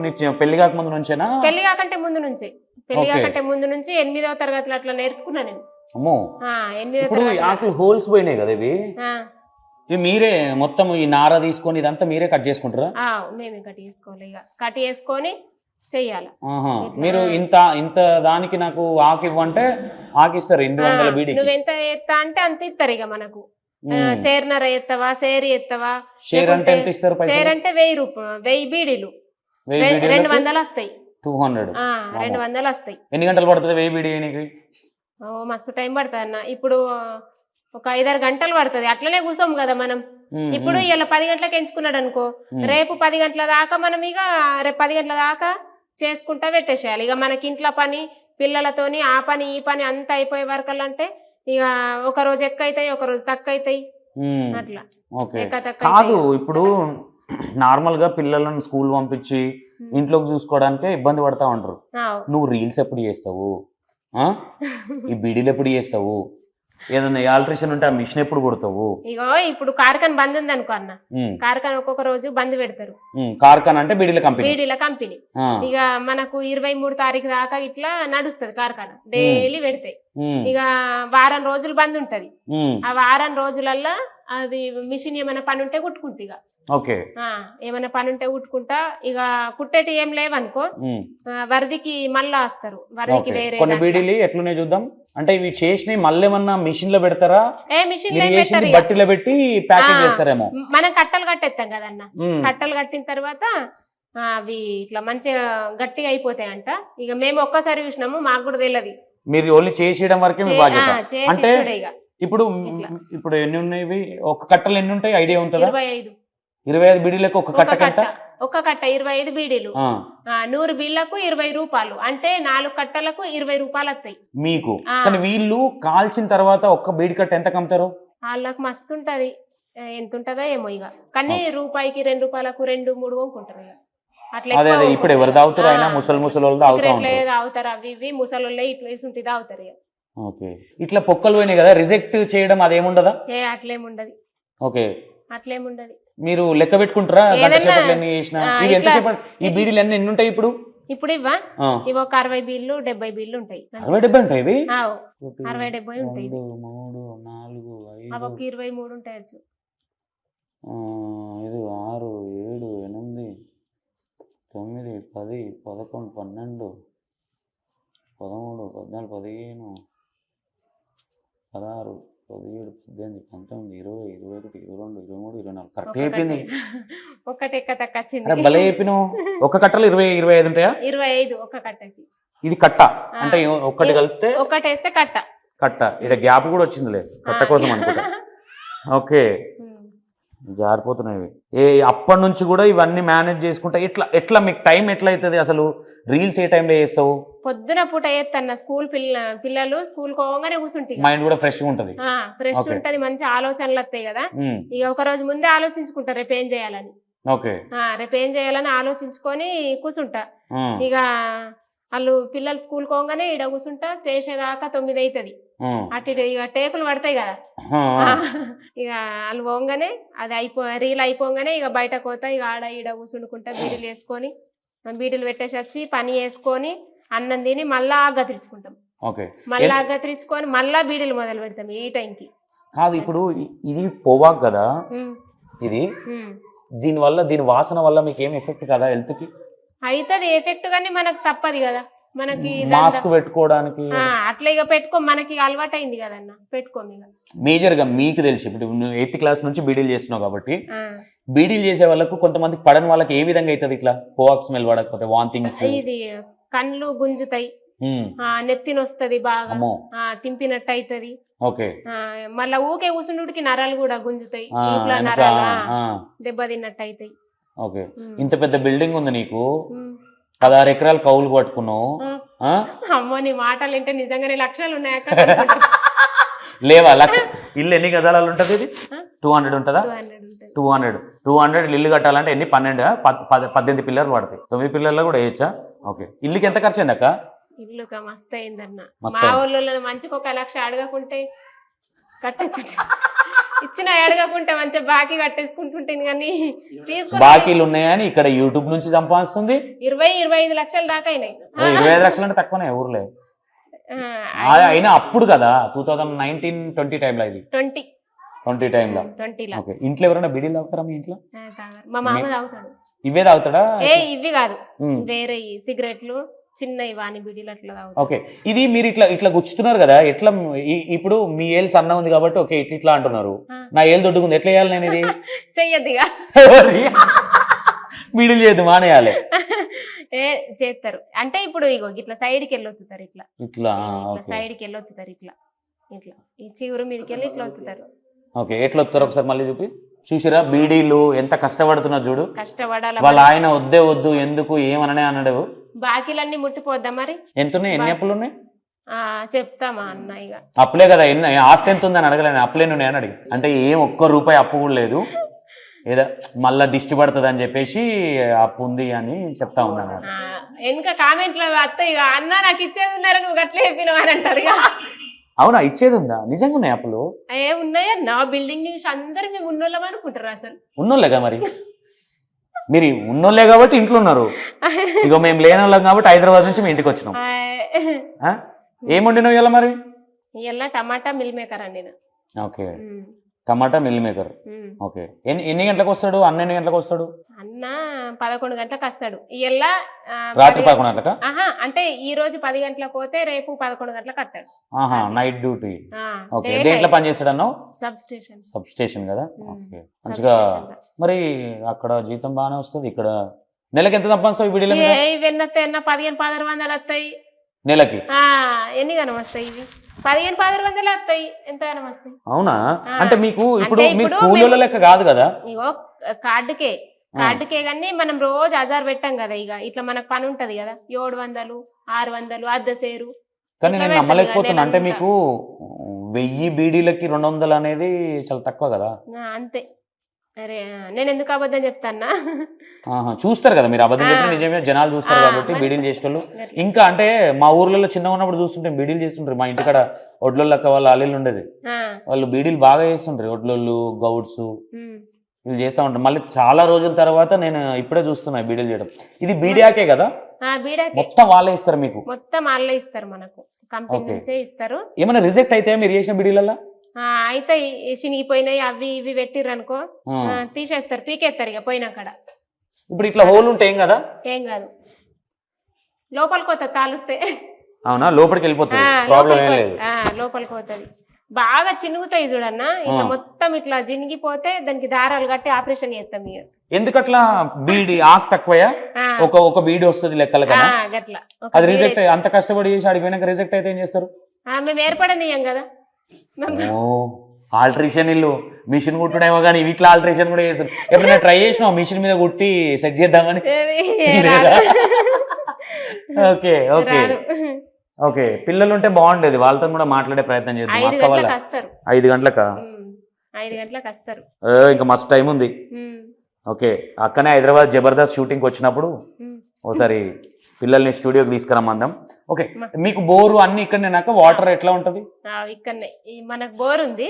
పెళ్లి కాకముందు నుంచేనా? పెళ్లి కాకంటే ముందు నుంచి. పెళ్లి కాకంటే ముందు నుంచి 8వ తరగతిలో అట్లా నేర్చుకున్నా నేను. అమ్మో, 8వ తరగతి. ఆకులు హోల్స్ పోయినాయి కదా ఇవి మీరే మొత్తం ఈ నార తీసుకొని ఇదంతా మీరే కట్ చేసుకుంటారా? మేమే కట్ చేసుకోవాలి. ఇక కట్ చేసుకొని చెయ్యాలి. ఆహా. మీరు ఇంత ఇంత దానికి నాకు ఆకు ఇవ్వంటే ఆకిస్తారు 800 బీడీ. నువ్వెంత ఎత్తా అంటే అంత ఇస్తారు ఇక మనకు. షేర్నర ఎత్తవా, షేర్ ఎత్తవా. షేర్ అంటే ఎంత ఇస్తారు పైసలు? షేర్ అంటే 1000 బీడీలు 200 వస్తాయి. 200. 200 వస్తాయి. ఎన్ని గంటలు పడుతుంది 1000 బీడీ నీకు? మస్తు టైం పడుతుంది అన్న. ఇప్పుడు ఒక 5-6 గంటలు పడుతుంది. అట్లనే కూర్చోము కదా మనం. ఇప్పుడు ఇలా 10 గంటలకు ఎంచుకున్నాడు అనుకో, రేపు 10 గంటల దాకా మనం ఇక రేపు 10 గంటల దాకా చేసుకుంటా పెట్టేసేయాలి. ఇక మనకి ఇంట్లో పని, పిల్లలతోని ఆ పని ఈ పని అంతా అయిపోయే వరకు అంటే ఇక ఒక రోజు ఎక్కువ అవుతాయి, ఒక రోజు తక్కువ అవుతాయి. అట్లా కాదు. ఇప్పుడు నార్మల్ గా పిల్లలను స్కూల్ పంపించి ఇంట్లోకి చూసుకోవడానికే ఇబ్బంది పడతా ఉంటారు. నువ్వు రీల్స్ ఎప్పుడు చేస్తావు? ఈ బీడీలు ఎప్పుడు చేస్తావు? ఏదన్నా ఆల్ట్రేషన్ ఉంటే ఆ మిషన్ ఎప్పుడు కొడతావు? ఇగో ఇప్పుడు కార్ఖాన్ బంద్ ఉంది అనుకో అన్న, కార్ఖాన్ ఒక్కొక్క రోజు బంద్ పెడతారు. కార్ఖాన్ అంటే బీడీల కంపెనీ. ఇక మనకు 23 తారీఖు దాకా ఇట్లా నడుస్తుంది కార్ఖాన్. డైలీ పెడతాయి. ఇక వారం రోజులు బంద్ ఉంటది. ఆ వారం రోజులల్లా అది మిషన్ ఏమైనా పని ఉంటే కుట్టుకుంటా. ఇక ఏమైనా పని ఉంటే కుట్టుకుంటా. ఇక కుట్టేటి ఏం లేవనుకో వరదికి మళ్ళా వస్తారు. వరదికి వేరే కొన్ని బీడీలు ఎట్లున్నాయి చూద్దాం. అంటే ఇవి చేసినవి మళ్ళీ ఏమన్నా మిషన్ లో పెడతారా? మిషన్ బట్టిలో పెట్టి ప్యాకింగ్ చేస్తారేమో. మనం కట్టలు కట్టేస్తాం కదన్న. కట్టలు కట్టిన తర్వాత అవి ఇట్లా మంచిగా గట్టిగా అయిపోతాయంట. ఇక మేము ఒక్కసారి చూసినాము, మాకు కూడా తెలియదు. మీరు ఓన్లీ చేసేయడం వరకే మీ బాధ్యత. అంటే ఇప్పుడు ఇప్పుడు ఎన్ని ఉన్నాయి? ఒక కట్టలు ఎన్ని ఉంటాయి ఐడియా ఉంటుందా? 25 బీడీలకు ఒక కట్ట. ఒక కట్ట 25 బీడీలు. 100 బీళ్లకు 20 రూపాయలు. అంటే 4 కట్టలకు 20 రూపాయలు వస్తాయి మీకు. కానీ వీళ్ళు కాల్చిన తర్వాత ఒక్క బీడి కట్ట ఎంత కమ్ముతారు? వాళ్ళకి మస్తు ఉంటది. ఎంత ఉంటదో ఏమో ఇక. కానీ రూపాయికి 2 రూపాయలకు 2-3 కొనుక్కుంటారు ఇక. అట్లా ఇప్పుడు ఎవరు తాగుతారు? అయినా ముసలి వాళ్ళు తాగుతారు. అవి ఇవి ముసలి ఇట్లా వేసి తాగుతారు ఇక. ఇట్లా పొక్కలు పోయినాయి కదా, రిజెక్ట్ చేయడం అదేముండదా? అట్లేముండదు. అట్లేముండదు. మీరు లెక్క పెట్టుకుంటారా? ఈ బీడీలు అన్ని ఎన్ని ఉంటాయి ఇప్పుడు? ఇప్పుడు ఇవి ఒక 60 బీళ్ళు 70 బీళ్ళు ఉంటాయి. 60-70 ఉంటాయి. 60-70 ఉంటాయి. 23 ఉంటాయి. 5, 6, 7, 8, 9, 10, 11, 12, 13, 14, 15, 16, 17, 18, 19, 20, 21, 22, 23, 24. కరెక్ట్ అయిపోయింది. ఒకటి ఎక్క తక్క వచ్చింది. భలే చెప్పినావు. ఒక కట్టలు 20-25 ఉంటాయా? 25 ఒక కట్టకి. ఇది కట్ట అంటే ఒకటి కలిపితే ఒకటి వేస్తే కట్ట. ఇక్కడ గ్యాప్ కూడా వచ్చిందిలే కట్ట కోసం అనుకుంటా. ఓకే, జారిపోతున్నాయి. అప్పటి నుంచి కూడా ఇవన్నీ మేనేజ్ చేసుకుంటా. ఎట్లా మీకు టైం ఎట్లా అవుతుంది అసలు? రీల్స్ ఏ టైంలో చేస్తావు? పొద్దున పూట చేస్తాను. స్కూల్ పిల్లలు స్కూల్ పోగానే కూర్చుంటాయి. మైండ్ కూడా ఫ్రెష్ ఉంటది. మంచి ఆలోచనలు వస్తాయి కదా. ఇక ఒక రోజు ముందే ఆలోచించుకుంటా రేపు ఏం చేయాలని. రేపు ఏం చేయాలని ఆలోచించుకొని కూర్చుంటా. ఇక వాళ్ళు పిల్లలు స్కూల్ పోగానే ఈడ కూర్చుంటా. చేసేదాకా 9 అవుతుంది. అటు ఇక టేకులు పడతాయి కదా. ఇక వాళ్ళు పోగానే అది రీల్ అయిపోగానే ఇక బయటకు పోతా. ఇక ఆడ ఈడ కూర్చుండుకుంటా. బీడీలు వేసుకొని బీడీలు పెట్టేసి వచ్చి పని వేసుకొని అన్నం తిని మళ్ళా గతిరించుకుంటాం. మళ్ళా గతిరించుకొని మళ్ళా బీడీలు మొదలు పెడతాం ఈ టైంకి. కాదు, ఇప్పుడు ఇది పోవాక్ కదా, ఇది దీని వాసన వల్ల మీకు ఏం ఎఫెక్ట్ కదా హెల్త్ కి? అవుతుంది ఎఫెక్ట్, కానీ మనకు తప్పదు కదా. మనకి మాస్క్ పెట్టుకోవడానికి అట్లా ఇక పెట్టుకో, మనకి అలవాటు అయింది కదన్న, పెట్టుకోము. ఇక మేజర్ గా మీకు తెలిసి ఇప్పుడు నువ్వు 8th క్లాస్ నుంచి బీడీలు చేస్తున్నావు కాబట్టి, బీడీలు చేసే వాళ్ళకు కొంతమంది పడని వాళ్ళకి ఏ విధంగా అవుతుంది? ఇట్లా పోవాక్ స్మెల్ పడకపోతే వాంతింగ్స్, ఇది కళ్ళు గుంజుతాయి, నెత్తిన వస్తుంది, బాగా తింపినట్టు అవుతుంది. మళ్ళా ఊకే కూసుండుకి నరాలు కూడా గుంజుతాయి, నరాలు దెబ్బతిన్నట్టు అవుతాయి. ఇంత పెద్ద బిల్డింగ్ ఉంది నీకు, 16 ఎకరాలు కౌలు పట్టుకున్నావు. అమ్మో, నీ మాటలు అంటే నిజంగానే లక్షలు ఉన్నాయా? లేవా? ఇల్లు ఎన్ని గజాలు ఉంటది? ఇది 200 ఉంటుందా? 200 ఇల్లు కట్టాలంటే ఎన్ని? 18 పిల్లర్లు పడతాయి. 9 పిల్లర్లు కూడా వేయచ్చా? ఓకే. ఇల్లుకి ఎంత ఖర్చు అయింది అక్క? ఇల్లు మస్తు అయిందన్న. మా ఊళ్ళో మంచిగా 1 లక్ష అడగకుంటే ఇచ్చిన అడగకుంటే మంచిగా బాకీ కట్టేసుకుంటుంటాను. కానీ బాకీలు ఉన్నాయని ఇక్కడ యూట్యూబ్ నుంచి సంపాదిస్తుంది. 20-25 లక్షల దాకా అయినాయి. 25 లక్షలు అంటే తక్కువనే ఊర్లే. అయినా అప్పుడు కదా 2019-20 టైంలో, ఇది 20 టైంలో. ఇంట్లో ఎవరైనా బీడీలు తాగుతారా మీ ఇంట్లో? మా మామ తాగుతాడు. ఇవే తాగుతాడా? ఇవి కాదు, వేరే సిగరెట్లు చిన్నవి వాని బిడీలు అట్లా తాగుతాడు. ఓకే, ఇది మీరు ఇట్లా గుచ్చుతున్నారు కదా, ఎట్లా ఇప్పుడు మీ ఏళ్ళు సన్న ఉంది కాబట్టి ఓకే ఇట్లా అంటున్నారు, నా ఏళ్ళు దొడ్డుకుంది ఎట్లా వేయాలి నేను ఇది? చెయ్యద్దిగా బీడీలు చేయద్దు మానేయాలి. చేస్తారు అంటే ఇప్పుడు ఇగో ఇట్లా సైడ్కి వెళ్ళొత్తుతారు, ఇట్లా సైడ్కి వెళ్ళొత్తుతారు, ఇట్లా ఈ చిగురు మీదకి వెళ్ళి ఇట్లా ఒత్తుతారు. ఓకే, ఎట్లా వస్తారు ఒకసారి మళ్ళీ చూసిరా? బీడీలు ఎంత కష్టపడుతున్నారు చూడు. కష్టపడాలి. వాళ్ళ ఆయన వద్దు ఎందుకు ఏమననే అన్నాడు. బాకీలన్నీ ముట్టిపోద్దా మరి? ఎంత ఉన్నాయి? ఎన్ని అప్పులు ఉన్నాయి చెప్తామా అన్న? ఇక అప్పులే కదా, ఆస్తి ఎంత ఉందని అడగలేను, అప్పులే నువ్వు అని అడిగి. అంటే ఏం ఒక్క రూపాయి అప్పు కూడా లేదు, ఏదో మళ్ళా దిష్టి పడుతుంది అని చెప్పేసి అప్పు ఉంది అని చెప్తా ఉంది అన్నాడు. ఇంకా కామెంట్లో అత్తయ్య అన్న నాకు ఇచ్చేది ఉన్నారు, నువ్వు గట్లే చెప్పినావు అని అంటారు. అవునా, ఇచ్చేది ఉందా? నిజంగా ఉన్నాయి అప్పులు? ఉన్నాయా? నా బిల్డింగ్ న్యూస్ అందరు మేము ఉన్నోళ్ళం అనుకుంటారు. అసలు ఉన్నోళ్ళేగా మరి, మీరు ఉన్నోళ్ళే కాబట్టి ఇంట్లో ఉన్నారు, ఇక మేము లేని వాళ్ళం కాబట్టి హైదరాబాద్ నుంచి మీ ఇంటికి వచ్చినాం. ఏం వండినావు ఇలా మరి? ఇలా టమాటా మిల్ మేకర్ అండి. ఓకే, టమాటా మిల్ మేకర్. ఓకే, ఎన్ని గంటలకు వస్తాడు అన్న? ఎన్ని గంటలకు వస్తాడు అన్న? 11 గంటలకు వస్తాడు. ఇలా రాత్రి 11 గంటలకా? అంటే ఈ రోజు 10 గంటలకు పోతే రేపు 11 గంటలకు వస్తాడు. Night duty. ఓకే, దేంట్లో పని చేస్తాడు అన్నావు? సబ్ స్టేషన్ కదా. ఓకే, మంచిగా. మరి అక్కడ జీతం బాగానే వస్తుంది, ఇక్కడ నెలకి ఎంత సంపాదిస్తావు? వీడియో 15,000-16,000 వస్తాయి నెలకి. ఎన్ని గనం వస్తాయి? ఇవి 15,000-16,000 వస్తాయి. ఎంత గనం వస్తాయి? అవునా? అంటే మీకు ఇప్పుడు మీరు కూలీల లెక్క కాదు కదా, ఇగో కార్డుకే కానీ మనం రోజు 1000 పెట్టాం కదా. ఇక ఇట్లా మనకు పని ఉంటది కదా, 700-600 అద్దసేరు. కానీ నేను నమ్మలేకపోతున్నా, అంటే మీకు 1000 బీడీలకి 200 అనేది చాలా తక్కువ కదా. అంతే. అరే నేను ఎందుకు అబద్ధం చెప్తానా? చూస్తారు కదా మీరు, అబద్ధం చెప్పిన నిజమే, జనాలు చూస్తారు కాబట్టి బీడీలు చేసేటోళ్ళు. ఇంకా అంటే మా ఊర్లలో చిన్నగా ఉన్నప్పుడు చూస్తుంటే బీడీలు చేస్తుంటారు. మా ఇంటికాడ ఒడ్లోళ్ళు అక్క వాళ్ళ అల్లీలు ఉండేది, వాళ్ళు బీడీలు బాగా చేస్తుంటారు. ఒడ్లోళ్ళు, గౌడ్స్ వీళ్ళు చేస్తూ ఉంటారు. మళ్ళీ చాలా రోజుల తర్వాత నేను ఇప్పుడే చూస్తున్నా బీడీలు చేయడం. ఇది బీడియాకే కదా? మొత్తం వాళ్ళే ఇస్తారు మీకు? మొత్తం వాళ్ళే ఇస్తారు మనకు, కంపెనీ నుంచే ఇస్తారు. ఏమైనా రిజెక్ట్ అయితే మీరు చేసిన బీడీలలో? అయితే చినిగిపోయినాయి అవి ఇవి పెట్టిర్రు అనుకో, తీసేస్తారు, పీకేస్తారు ఇక పోయినాకడ. ఇప్పుడు ఇట్లా హోల్ ఉంటే ఏం కదా? ఏం కాదు, లోపలికి పోతుంది తాలుస్తే. అవునా, లోపలికి వెళ్ళిపోతుంది, ప్రాబ్లం ఏం లేదు. లోపలికి పోతుంది. బాగా చినుగుతాయి చూడన్నా, ఇట్లా మొత్తం ఇట్లా జినిగిపోతే దానికి దారాలు కట్టి ఆపరేషన్ చేస్తాం. ఇక ఎందుకట్లా? బీడి ఆకు తక్కువయా? ఒక బీడి వస్తుంది లెక్కల కదా, అది రిజెక్ట్. అంత కష్టపడి చేసి అడిగిపోయినాక రిజెక్ట్ అయితే ఏం చేస్తారు? మేము ఏర్పడనియం కదా. ఆల్టరేషన్ ఇల్లు మిషన్ కుట్టుడేమో కానీ వీటిలో ఆల్టరేషన్ కూడా చేస్తారు. ఎప్పుడైనా ట్రై చేసినావు మిషన్ మీద కుట్టి సెట్ చేద్దామని? ఓకే ఓకే ఓకే, పిల్లలు ఉంటే బాగుండేది, వాళ్ళతో కూడా మాట్లాడే ప్రయత్నం చేద్దాం. అక్క వాళ్ళ 5 గంటలకా? 5 గంటలకు వస్తారు. ఇంకా మస్తు టైం ఉంది. ఓకే, అక్కనే హైదరాబాద్ జబర్దస్త్ షూటింగ్ వచ్చినప్పుడు ఒకసారి పిల్లల్ని స్టూడియోకి తీసుకురమ్మందాం. ఓకే, మీకు బోరు అన్ని ఇక్కడనేనాక? వాటర్ ఎట్లా ఉంటది? ఇక్కడనే మనకు బోర్ ఉంది,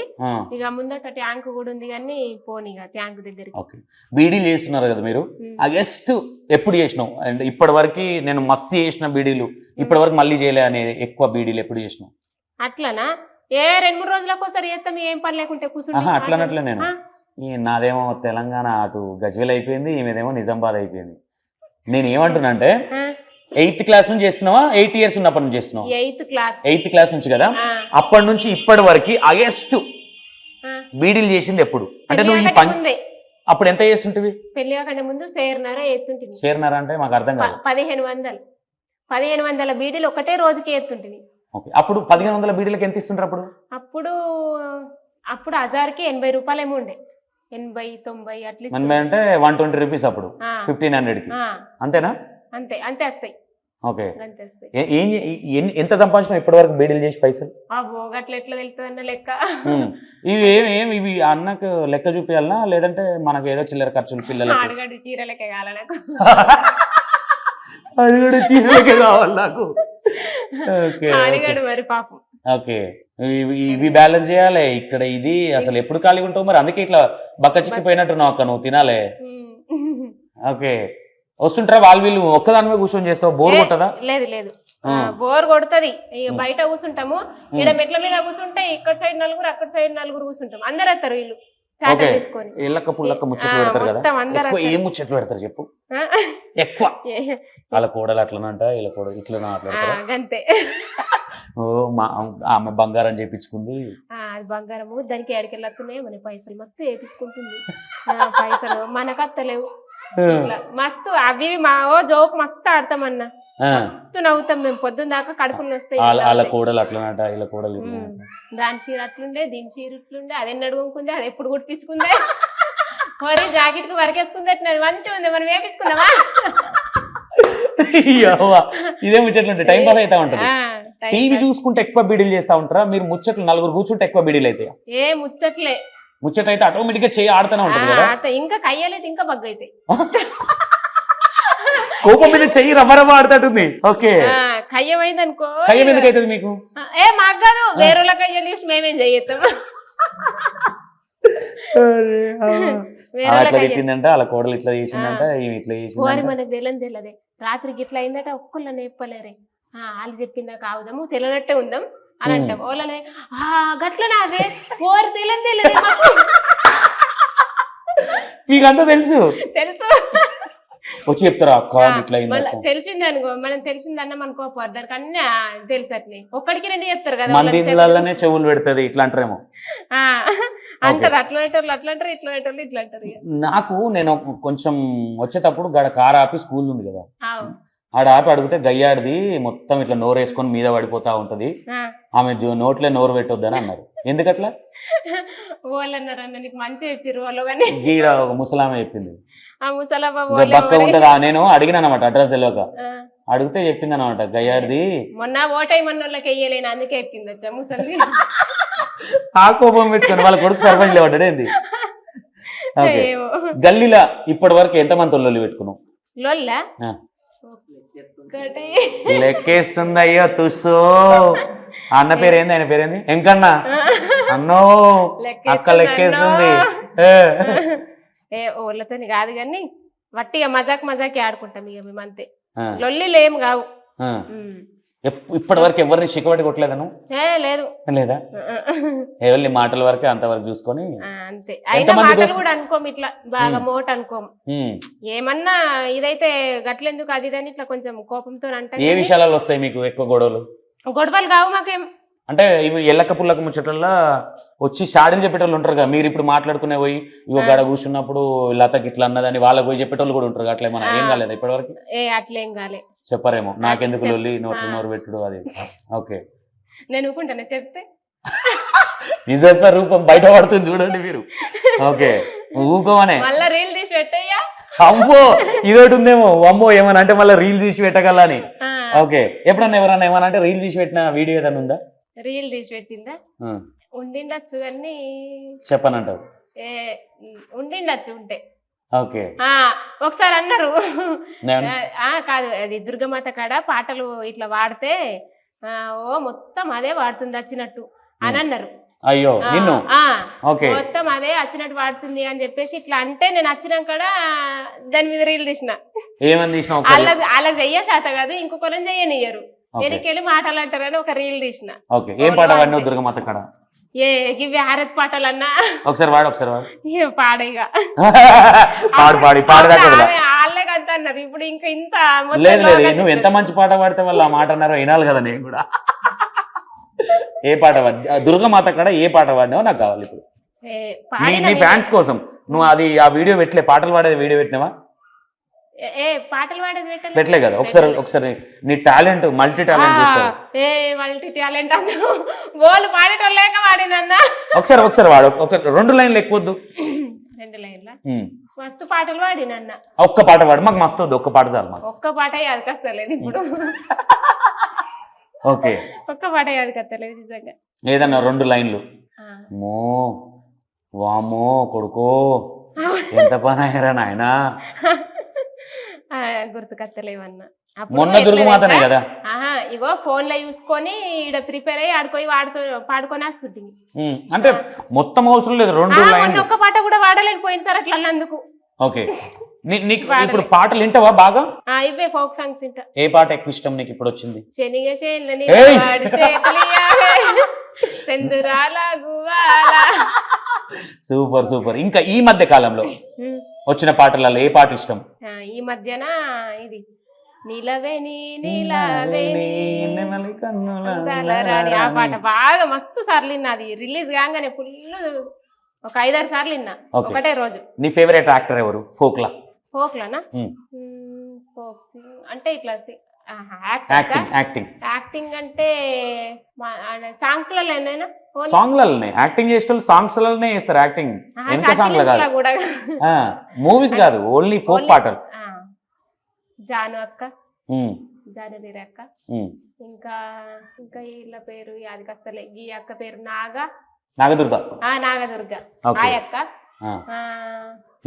ఇక ముందట ట్యాంక్ కూడా ఉంది, కానీ పోనీ ట్యాంక్ దగ్గరికి. ఓకే, బీడీలు చేస్తున్నారు కదా మీరు, అగస్ట్ ఎప్పుడు చేసినావు? అండ్ ఇప్పటి వరకు నేను మస్తు చేసిన బీడీలు, ఇప్పటి వరకు మళ్ళీ చేయలే అనేది ఎక్కువ బీడీలు ఎప్పుడు చేసినావు? అట్లనా? 2-3 రోజులకు ఒకసారి చేస్తాం, ఏం పని లేకుంటే కూర్చుని. అట్లనట్లే నేను, నాదేమో తెలంగాణ అటు గజ్వేల్ అయిపోయింది, ఈమెదేమో నిజామాబాద్ అయిపోయింది. నేను ఏమంటున్నా అంటే 8th క్లాస్ నుంచి చేస్తున్నావా? 8 years ఉన్నప్పటి నుంచి చేస్తున్నావా? 8th క్లాస్ నుంచి కదా, అప్పటి నుంచి ఇప్పటి వరకు అగస్ట్ బీడీలు చేసింది ఎప్పుడు? అంటే నువ్వు ఈ పని అప్పుడు ఎంత చేస్తుంటివి? పెళ్లి కాకుండా ముందు షేర్నర అంటే మాకు అర్థం కాదు. 1500 బీడీలు ఒకటే రోజుకి ఎత్తుంటివి. ఓకే, అప్పుడు 1500 బీడీలకు ఎంత ఇస్తుంటారు అప్పుడు? అప్పుడు 1000కి 80 రూపాయలు ఏమో ఉండే, 80-90 అట్లీస్ట్. 80 అంటే 120 రూపీస్ అప్పుడు, 1500కి అంతేనా? అంతే అంతే వస్తాయి. ఓకే, ఎంత సంపాదించిన ఇప్పటి వరకు బీడీలు చేసి పైసలు? అట్లా ఎట్లా తెలుస్తుందన్న లెక్క. ఇవి ఇవి అన్నకు లెక్క చూపించాలనా, లేదంటే మనకు ఏదో చిల్లర ఖర్చులు? పిల్లలు అడగడు, చీర లెక్క కావాలి నాకు. అది కూడా చీర లెక్క కావాలి నాకు. అడిగాడు మరి పాపం. ఓకే, ఇవి బ్యాలెన్స్ చేయాలి ఇక్కడ. ఇది అసలు ఎప్పుడు ఖాళీగా ఉంటావు మరి? అందుకే ఇట్లా బక్క చిక్కిపోయినట్టున్నావు అక్క, నువ్వు తినాలే. ఓకే, వస్తుంటారా వాళ్ళు వీళ్ళు? ఒక్కదానిమే కూర్చొని చేస్తావు, బోర్ కొట్టదా? లేదు లేదు, బోర్ కొడుతుంది. బయట కూర్చుంటాము, ఇక్కడ మెట్ల మీద కూర్చుంటే ఇక్కడ సైడ్ 4 అక్కడ సైడ్ 4 కూర్చుంటాం. అందరు వస్తారు, వీళ్ళు చాటలు తీసుకొని ఇళ్ళక్క పుల్లక్క ముచ్చట్లు పెడతారు కదా, మొత్తం అందరూ ఎక్కువ ఏం ముచ్చట్లు పెడతారు చెప్పు? ఎక్కువ వాళ్ళ కూడలు అట్లనంట, వీళ్ళ కూడలు ఇట్లా మాట్లాడతారు అంతే. ఓ ఆమె బంగారం చేయించుకుంది, అది బంగారము, దానికి ఏడికెళ్ళొస్తున్నాయి మన పైసలు మస్తు వేపించుకుంటుంది. పైసలు మనకు అత్తలేవు. మస్తు అవి మా జోక్ మస్తు ఆడతామన్నా, మస్తు నవ్వుతాం మేము పొద్దున్న దాకా, కడుపులు వస్తాయి. వాళ్ళ కూడలు అట్లనట, వీళ్ళ కూడలు దాని చీర అట్లుండే, దీని చీర ఇట్లుండే, అది నడుగుకుంది, అది ఎప్పుడు కుట్టించుకుందే, మరి జాకెట్ కు వరకేసుకుంది, మంచిగా ఉంది, మనం వేపించుకుందామా? ఇదే ముచ్చట్లు టైం పాస్ అవుతా ఉంటది. టీవీ చూసుకుంటే ఎక్కువ బీడీలు చేస్తా ఉంటారా మీరు? ముచ్చట్లు నలుగురు కూర్చుంటే ఎక్కువ బీడీలు అయితే ఏ ముచ్చట్లే, ముచ్చట అయితే ఆటోమేటిక్ గా చేయి ఆడుతూనే ఉంటుంది కదా, ఇంకా కయ్యలేదు, ఇంకా బగ్గు అయితే కోపం మీద చెయ్యి రవ్వ ఆడుతుంది. ఓకే, కయ్యమైంది అనుకో, కయ్యం ఎందుకు అవుతుంది మీకు? ఏ మాకు కాదు, వేరేలా కయ్యలు చూసి మేమేం చెయ్యొద్దాం. అట్లా చెప్పిందంట, వాళ్ళ కోడలు ఇట్లా చేసిందంట, ఇట్లా చేసింది, మనకు తెలియదే, రాత్రికి ఇట్లా అయిందట, ఒక్కళ్ళని చెప్పలేరే, వాళ్ళు చెప్పిందా కావుదాము, తెలియనట్టే ఉందాం అని అంటాం. వాళ్ళని గట్లనే అదే ఓరి తెలియదు మీకు అంతా తెలుసు తెలుసు వచ్చి చెప్తారా అక్క ఇట్లా తెలిసింది అనుకో, మనం తెలిసిందన్నాం అనుకో, దానికి అన్నీ తెలుసు. అట్లే ఒక్కడికి రెండు చెప్తారు కదా, మందిలోనే చెవులు పెడుతుంది ఇట్లా అంటారేమో అంటారు. అట్లాంటి అట్లా అంటారు, ఇట్లా అంటారు, ఇట్లా అంటారు. నాకు నేను కొంచెం వచ్చేటప్పుడు గడ కార్ ఆపి స్కూల్ ఉంది కదా, ఆడ ఆపి అడిగితే గయ్యాడిది మొత్తం ఇట్లా నోరు వేసుకొని మీద పడిపోతా ఉంటది, ఆమె నోట్లే నోరు పెట్టొద్దని అన్నారు. ఎందుకట్లా? వాళ్ళు అన్నారు అన్న, నీకు మంచి చెప్పారు వాళ్ళు, కానీ గీడ ఒక ముసలామె చెప్పింది, ఆ ముసలాబా బక్క ఉంటదా. నేను అడిగిన అనమాట, అడ్రస్ తెలియక అడిగితే చెప్పింది అనమాట, గయ్యాడిది మొన్న ఓటై మన వాళ్ళకి వెయ్యలేను అందుకే చెప్పింది వచ్చా ముసలి. ఆ కోపం పెట్టుకుని వాళ్ళ కొడుకు సర్పంచ్ లేవడ్డాడు ఏంది. గల్లీలా ఇప్పటి వరకు ఎంతమంది తొల్లొల్లి పెట్టుకున్నావు? లొల్లా లెక్కేస్తుంది అయ్యో తుస్సు. అన్న పేరేంది, ఆయన పేరేంది? ఎంకన్నా అన్నో అక్క లెక్కేస్తుంది. ఏ ఊర్లతోని కాదు కానీ వట్టిగా మజాకి ఆడుకుంటాం ఇక మేము, అంతే. లొల్లి లేము కావు. ఇప్పటి వరకు ఎవరిని చిక్కబట్టి కొట్టలేదా నువ్వు? లేదు లేదా, ఎవరి మాటల వరకే అంతవరకు చూసుకొని అంతే. అయినా మాటలు కూడా అనుకోము ఇట్లా బాగా మోట అనుకోము. ఏమన్నా ఇదైతే గట్లెందుకు అది ఇదని ఇట్లా కొంచెం కోపంతో అంటే. ఏ విషయాలలో వస్తాయి మీకు ఎక్కువ గొడవలు? గొడవలు కావు మాకేం, అంటే ఇవి ఎల్లక్క పుల్లక్క ముచ్చట్లలో వచ్చి షాడీలు చెప్పేటోళ్ళు ఉంటారు కదా, మీరు ఇప్పుడు మాట్లాడుకునే పోయి ఇగో గడ కూర్చున్నప్పుడు లతకి ఇట్లా అన్నదని వాళ్ళకి పోయి చెప్పేటోళ్ళు కూడా ఉంటారు. అట్లా ఏమన్నా ఏం కాలేదు ఇప్పటి వరకు? అట్లేం కాలే. చెప్పరేమో నాకెందుకు లొల్లి, నోట్లు నోరు పెట్టుడు అది. ఓకే, నేను ఊకుంటాను చెప్తే నిజంగా రూపం బయట పడుతుంది చూడండి మీరు. ఓకే, ఊకోమనే మళ్ళీ రీల్ తీసి పెట్టయ్యా. అమ్మో ఇదోటి ఉందేమో, అమ్మో ఏమన్నా అంటే మళ్ళీ రీల్ తీసి పెట్టగలని. ఓకే, ఎప్పుడన్నా ఎవరన్నా ఏమన్నా అంటే రీల్ తీసి పెట్టిన వీడియో ఏదైనా ఉందా? రీల్ తీసి పెట్టిందా? ఉండిండొచ్చు కానీ చెప్పనంటారు. ఉండిండొచ్చు ఉంటే. ఓకే, ఒకసారి అన్నారు కాదు, అది దుర్గమాత కాడ పాటలు ఇట్లా వాడితే ఓ మొత్తం అదే వాడుతుంది వచ్చినట్టు అని అన్నారు. అయ్యో నిన్ను మొత్తం అదే వచ్చినట్టు వాడుతుంది అని చెప్పేసి ఇట్లా అంటే, నేను వచ్చినాక దాని మీద రీల్ తీసిన. ఏమని తీసిన? వాళ్ళకి చెయ్య శాత కాదు, ఇంకొకరిని చెయ్యనియ్యరు, వెనకెళ్ళి మాటలు అంటారని ఒక రీల్ తీసిన. ఏం పాట వాడినావు దుర్గమాత కాడ? ఇవి హారత్ పాటలు అన్నా. ఒకసారి వాడు పాడేగా పాడి వాళ్ళే కదా అన్నారు. ఇప్పుడు ఇంకా ఇంత లేదు లేదు, నువ్వు ఎంత మంచి పాట పాడితే వాళ్ళు ఆ మాట అన్నారో వినాలి కదా నేను కూడా. ఏ పాట పాడి దుర్గమాత కాడ ఏ పాట పాడినావో నాకు కావాలి ఇప్పుడు, నీ ఫ్యాన్స్ కోసం. నువ్వు అది ఆ వీడియో పెట్టలే, పాటలు పాడేది వీడియో పెట్టినావా? పాటలు పాడేది పెట్టలే కదా. ఒకసారి నీ టాలెంట్, మల్టీ టాలెంట్ చూస్తావు. మల్టీ టాలెంట్ వాళ్ళు పాడేటోళ్ళు లేక వాడినన్నా. ఒకసారి వాడు, ఒక 2 లైన్లు ఎక్కువద్దు. 2 లైన్ల మస్తు పాటలు వాడినన్నా. ఒక్క పాట పాడు మాకు, మస్తు వద్దు, ఒక్క పాట చాలు మాకు. ఒక్క పాట అది కస్తలేదు ఇప్పుడు. ఓకే, ఒక్క పాట అది కస్తలేదు నిజంగా. ఏదన్నా 2 లైన్లు. మో వామో కొడుకో ఎంత పని అయ్యారా నాయన, గుర్తుకత్తలేవన్నా. మొన్న దుర్గమాతనే కదా. ఇగో ఫోన్ లో చూసుకొని ఈడ ప్రిపేర్ అయ్యి ఆడుకోయి పాడుకొని వస్తుంది. అంటే మొత్తం అవసరం లేదు, 2 లైన్లు. ఒక్క పాట కూడా వాడలేని పోయింది సార్ అట్లా అన్నందుకు. ఓకే, నీకు ఇప్పుడు పాటలు వింటావా బాగా? ఇవే ఫోక్ సాంగ్స్ వింటా. ఏ పాట ఎక్కువ ఇష్టం నీకు ఇప్పుడు వచ్చింది? Super super. ఇంకా ఈ మధ్య కాలంలో వచ్చిన పాటలలో ఏ పాట ఇష్టం? ఈ మధ్యన ఇది నిలవేని నిలవేని అంతలరాని ఆ పాట బాగా మస్తు సార్లు విన్నా. అది రిలీజ్ కాగానే ఫుల్ ఒక 5-6 సార్లు విన్నా ఒకటే రోజు. నీ ఫేవరెట్ యాక్టర్ ఎవరు ఫోక్లా? ఫోక్లానా? ఫోక్ అంటే ఇట్లా యాక్టింగ్ అంటే సాంగ్స్ లలో సాంగ్లనే యాక్టింగ్ చేసే వాళ్ళు సాంగ్స్ లనే చేస్తారు యాక్టింగ్. ఎంత సాంగ్ల కాదు, మూవీస్ కాదు, ఓన్లీ ఫోక్ పాటలు. జాను అక్క, జానవీర అక్క, ఇంకా ఇంకా వీళ్ళ పేరు యాది కస్తలే. ఈ అక్క పేరు నాగదుర్గ. నాగదుర్గ ఆ అక్క.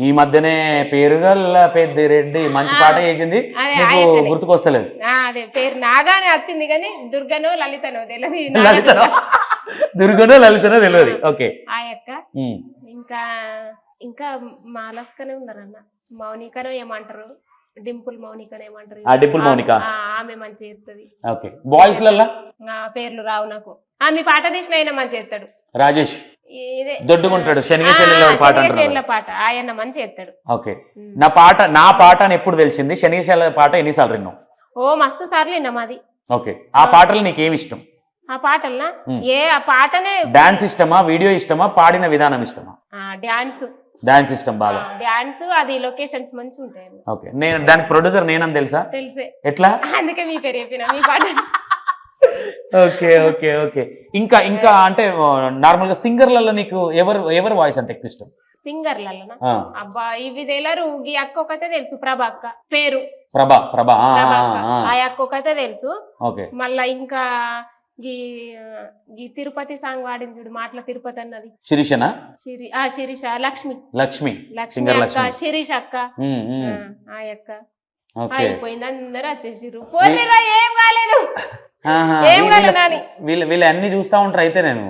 ఈ మధ్యనే పేరుగల్ల పెద్దిరెడ్డి మంచి పాట చేసింది, గుర్తుకొస్తలేదు. అదే పేరు నాగానే వచ్చింది కానీ దుర్గనో లలితనో తెలియదు. దుర్గనో లలితనో తెలియదు. ఓకే ఆ అక్క. ఇంకా ఇంకా మాలస్కనే ఉన్నారన్న, మౌనికనో ఏమంటారు, డింపుల్ మౌనికనో ఏమంటారు. డింపుల్ మౌనిక ఆమె మంచి చేస్తుంది. ఓకే బాయ్స్ లల్లా పేర్లు రావు నాకు. మీ పాట తీసిన ఆయన మంచి చేస్తాడు. రాజేష్ దొడ్డుకుంటాడు, శనిగశైల పాట ఆయన మంచి చేస్తాడు. ఓకే నా పాట అని ఎప్పుడు తెలిసింది? శనిగశైల పాట ఎన్నిసార్లు విన్నావు? ఓ మస్తు సార్లు విన్నా మాది. ఓకే ఆ పాటలు నీకేమి ఇష్టం? ఆ పాటలనా ఆ పాటనే డాన్స్ ఇష్టమా, వీడియో ఇష్టమా, పాడిన విధానం ఇష్టమా? డాన్స్ ఇష్టం బాగా. డాన్స్ అది లొకేషన్స్ మంచి ఉంటాయి. ఓకే నేను దానికి ప్రొడ్యూసర్ నేనని తెలుసా? తెలుసే. ఎట్లా? అందుకే మీ పేరు చెప్పిన మీ పాట. Okay okay okay. ఇంకా ఇంకా అంటే నార్మల్ గా సింగర్లలో నీకు ఎవరు వాయిస్ అంటే ఎక్కువ ఇష్టం? సింగర్లనా అబ్బా ఇవి తెలరు. ఈ అక్క ఒకతే తెలుసు, ప్రభా అక్క పేరు. ప్రభా ఆ అక్క ఒకతే తెలుసు. ఓకే మళ్ళా ఇంకా ఈ తిరుపతి సాంగ్ వాడింది చూడు, మాటల తిరుపతి అన్నది. శిరీషనా? శిరీష లక్ష్మి అక్క, శిరీష అక్క ఆ అక్క. అయిపోయింది, అందరు వచ్చేసిరు. పోర్రిరా ఏం కాలేదు, ఏం కాలేదు నాని. వీళ్ళు అన్ని చూస్తా ఉంటారు. అయితే నేను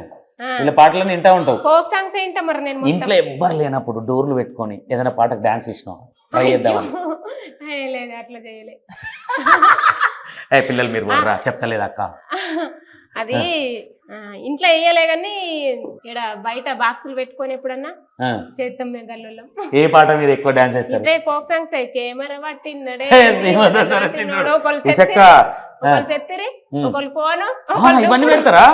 వీళ్ళ పాటలను వింటా ఉంటావు. ఫోక్ సాంగ్స్ ఏంటా మరి? నేను ఇంట్లో ఎవ్వరు లేనప్పుడు డోర్లు పెట్టుకొని ఏదైనా పాటకు డాన్స్ ఇచ్చినావు, ట్రై చేద్దామని? లేదు అట్లా చేయలే. పిల్లలు మీరు చెప్తలేదు అక్క. అది ఇంట్లో వేయలే కానీ ఇక్కడ బయట బాక్సులు పెట్టుకొని ఎప్పుడన్నా చేద్దాం మేము గల్లులో. ఏ పాట మీద ఎక్కువ డాన్స్ చేస్తారు? ఫోక్ సాంగ్స్ కెమెరా పట్టినడే చెత్తిరి ఒకళ్ళు ఫోను ఇవన్నీ పెడతారా?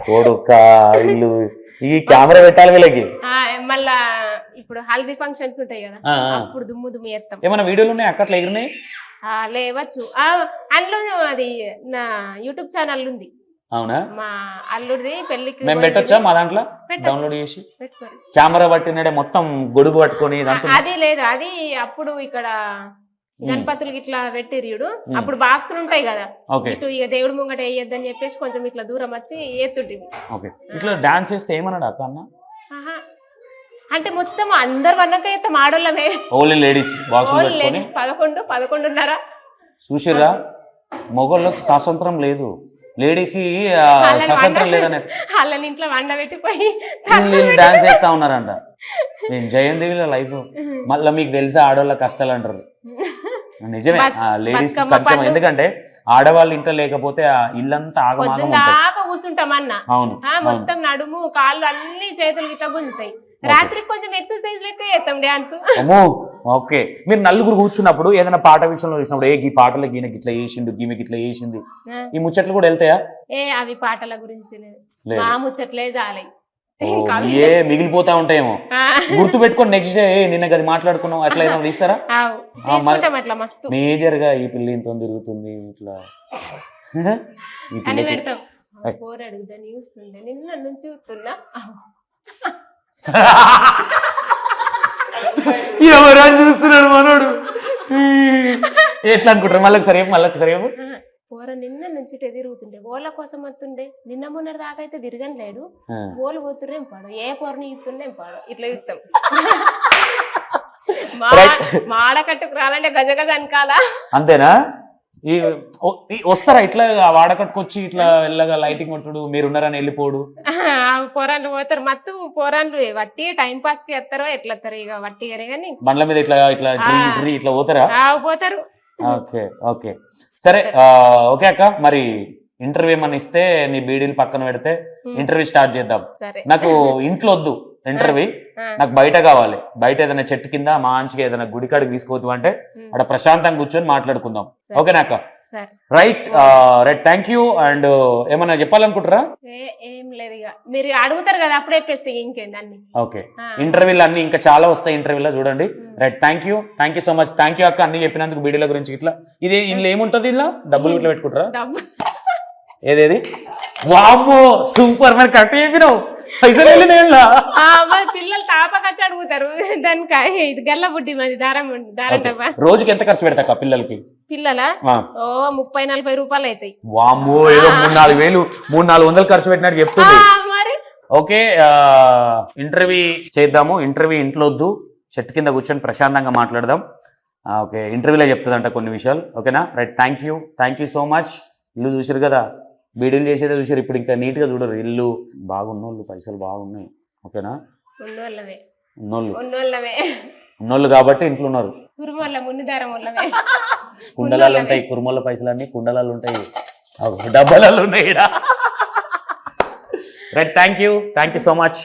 కొడుకా ఇల్లు ఈ కెమెరా పెట్టాలి వీళ్ళకి. మళ్ళా ఇప్పుడు హల్దీ ఫంక్షన్స్ ఉంటాయి కదా, అప్పుడు దుమ్ము చేస్తాం. ఏమైనా వీడియోలు ఉన్నాయి అక్క అట్లా ఎగిరినాయి? లేవచ్చు. అందులో అది నా యూట్యూబ్ ఛానల్ ఉంది. అవునా? మా అల్లుడిది పెళ్లికి మేము పెట్టొచ్చా? మా దాంట్లో డౌన్లోడ్ చేసి కెమెరా పట్టినడే మొత్తం గొడుగు పట్టుకొని. అది లేదు, అది అప్పుడు ఇక్కడ గణపతులకి ఇట్లా పెట్టిరియుడు, అప్పుడు బాక్సులు ఉంటాయి కదా, ఇటు ఇక దేవుడు ముంగట వేయొద్దని చెప్పేసి కొంచెం ఇట్లా దూరం వచ్చి ఎత్తుంటివి. ఇట్లా డాన్స్ చేస్తే ఏమన్నాడు అక్క అన్న? అంటే మొత్తం అందరు వన్నక అయితే మాడోళ్ళమే, ఓన్లీ లేడీస్. 11-11:30 చూసిర్రా? మొగోళ్ళకి స్వాతంత్రం లేదు, లేడీకి స్వాతంత్రం లేదనే వాళ్ళని ఇంట్లో వండ పెట్టిపోయి డాన్స్ చేస్తా ఉన్నారంట. నేను జయందేవిలో లైఫ్. మళ్ళీ మీకు తెలుసా ఆడవాళ్ళ కష్టాలు అంటారు. నిజమే, లేడీస్ కొంచెం, ఎందుకంటే ఆడవాళ్ళు ఇంట్లో లేకపోతే ఆ ఇల్లంతా ఆగమాగం కూర్చుంటామన్నా. అవును, మొత్తం నడుము కాళ్ళు అన్ని చేతులు ఇట్లా గుంజుతాయి. రాత్రి కొంచెం ఎక్సర్సైజ్ లెక్క చేస్తాం డాన్స్. ఓకే మీరు నలుగురు కూర్చున్నప్పుడు ఏదైనా పాట విషయంలో చూసినప్పుడు ఈ పాటలు ఈయనకి ఇట్లా చేసిండు, ఈమెకి ఇట్లా చేసింది, ఈ ముచ్చట్లు కూడా వెళ్తాయా? అవి పాటల గురించి లేదు, మా ముచ్చట్లే చాలే. మిగిలిపోతా ఉంటాయేమో, గుర్తు పెట్టుకొని నెక్స్ట్ డే నిన్న అది మాట్లాడుకున్నాం అట్లా ఏమైనా తీస్తారా? మేజర్ గా ఈ పిల్ల ఇంత తిరుగుతుంది ఇట్లా నిన్న నుంచి చూస్తున్నా. ఎవరని చూస్తున్నాడు మనోడు, ఎట్లా అనుకుంటారు? మళ్ళొకసారి పోర నిన్న నుంచి తిరుగుతుండే ఓళ్ళ కోసం వస్తుండే, నిన్న మొన్నటి దాకా అయితే తిరగని లేడు. ఓళ్ళు పోతుండే పాడు, ఏ పోరని ఇస్తుండే పాడు, ఇట్లా ఇస్తాం. మాడకట్టుకు రాలంటే గజగజ అనకాల. అంతేనా? వస్తారా ఇట్లా వాడకట్టుకొచ్చి ఇట్లా వెళ్ళగా లైటింగ్ కొట్టుడు, మీరున్నారని వెళ్ళిపోడు? పోరాన్లు పోతారు, మత్తు పోరాన్లు వట్టి టైం పాస్ కి వస్తారో ఎట్లా వస్తారు ఇక వట్టిగానే. కానీ బండ్ల మీద ఇట్లా ఇట్లా ఇట్లా పోతారా? పోతారు. ఓకే ఓకే సరే ఓకే అక్క. మరి ఇంటర్వ్యూ ఏమన్నా ఇస్తే నీ బీడీలు పక్కన పెడితే ఇంటర్వ్యూ స్టార్ట్ చేద్దాం. సరే నాకు ఇంట్లో వద్దు ఇంటర్వ్యూ, ఆ. నాకు బయట కావాలి. బయట ఏదైనా చెట్టు కింద మంచిగా ఏదైనా గుడికాడికి తీసుకోవద్దు అంటే అక్కడ ప్రశాంతంగా కూర్చొని మాట్లాడుకుందాం. సరే. ఓకేనా అక్క? సరే right right, thank you. And ఏమన్నా చెప్పాలనుకుంటారా? ఏం లేదు ఇక మీరు అడుగుతారు కదా అప్పుడే చెప్పేస్తే ఇంకేంది అన్ని. ఓకే, ఇంటర్వ్యూలు అన్ని ఇంకా చాలా వస్తాయి ఇంటర్వ్యూలో, చూడండి. Right, thank you so much. Thank you అక్క అన్ని చెప్పినందుకు వీడియోల గురించి. ఇట్లా ఇది ఇందులో ఏముంటది? ఇలా డబ్బులు ఇట్లా పెట్టుకుంటారా? డబ్బు ఏదేది? వామ్మో సూపర్, మరి కరెక్ట్ చెప్పినావు. పైసలు వెళ్ళినా మరి పిల్లలు తాపకచ్చి అడుగుతారు దానికి ఇది గల్ల బుడ్డి మాది దారం డబ్బా. రోజుకి ఎంత ఖర్చు పెడతా పిల్లలకి? పిల్లల ఆ. 30-40 రూపాయలు అవుతాయి. వామ్మో, ఏదో 3-4 వేలు 300-400 ఖర్చు పెట్టినట్టు చెప్తుంది. మరి ఓకే, ఇంటర్వ్యూ చేద్దాము. ఇంటర్వ్యూ ఇంట్లో వద్దు, చెట్టు కింద కూర్చొని ప్రశాంతంగా మాట్లాడదాం. ఓకే, ఇంటర్వ్యూలో చెప్తుందంట కొన్ని విషయాలు. ఓకేనా? Right, thank you so much. ఇల్లు చూసారు కదా, బీడీలు చేసేదే చూసారు. ఇప్పుడు ఇంకా నీట్గా చూడరు. ఇల్లు బాగున్నోళ్ళు, పైసలు బాగున్నాయి. ఓకేనా? ఉన్నోళ్ళు కాబట్టి ఇంట్లో ఉన్నారు. కుండలాలు ఉంటాయి, కుర్మల పైసలన్నీ కుండలాలు ఉంటాయి, డబ్బలలో ఉన్నాయి. Right, thank you so much.